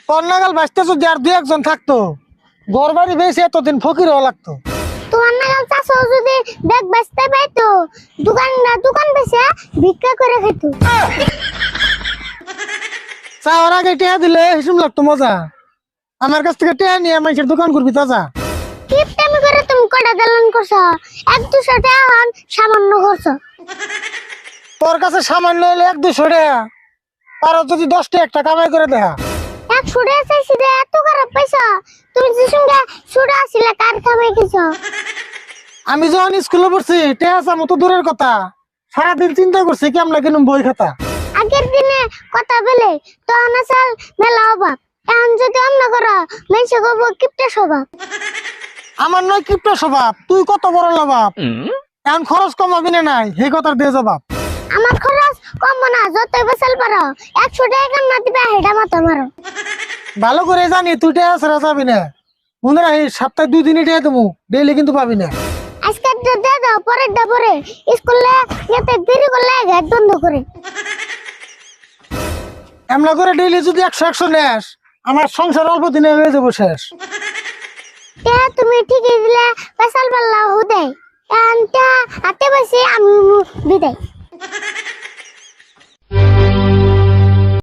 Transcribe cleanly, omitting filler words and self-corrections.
কন্যাকাল বাঁচতে যদি আর দুই একজন থাকতো ঘর বাড়ি বেশি এতদিন ফকির হওয়া লাগতো। তোমার নাগাল চাষও যদি ব্যাগ বেচতে পাইতো দোকান বেচে ভিক্ষা করে খেত। চাওয়ার আগে টেয়া দিলে হিসুম লাগতো মজা। আমার কাছ থেকে টেয়া নিয়ে মানুষের দোকান করবি তাজা। কিপটামি করে তুমি কটা দালান করছো, 1-200 টাকা হন সামান্য করছো। তোর কাছে সামান্য হলে 1-200 টাকা, তারও যদি 10 টাকা একটা কামাই করে দেখা। 100 টাকা চাইছি রে, এত খারাপ পাইছো? তুমি যে সঙ্গে ছোট আসলে কার খামাই খেছো? আমি যখন স্কুলে পড়ছি টেয়া চামো তো দূরের কথা, সারাদিন চিন্তা করছি কেমন কিনুম বই খাতা। আগের দিনে কথা বলে তখন আসাল মেলা অভাব, এখন যদি অন্য করো মেসে গব কিপটা স্বভাব। আমার নয় কিপ্ট স্বভাব, তুই কত বড় লাভাব। এখন খরচ কমাবি না নাই সেই কথার দিয়ে জবাব। আমার খরচ কম না, যতই বেসাল পারো 100 টাকা কাম না দিবে হেডা মাথা মারো। ভালো করে জানি তুই টেয়া ছাড়া যাবি না। মনে রাখি সপ্তাহে 2 দিনই টেয়া দেবো, ডেইলি কিন্তু পাবি না। আজকে দিয়ে দাও, পরের দা পরে স্কুলে যেতে দেরি করলে গেট বন্ধ করে। এমন করে ডেইলি যদি 100 নেস, আমার সংসার অল্প দিনে হয়ে যাবো শেষ। তুমি ঠিকই দিলে বেসাল পাল্লা হুদে, এখন হাতে বসে আমি বিদায়।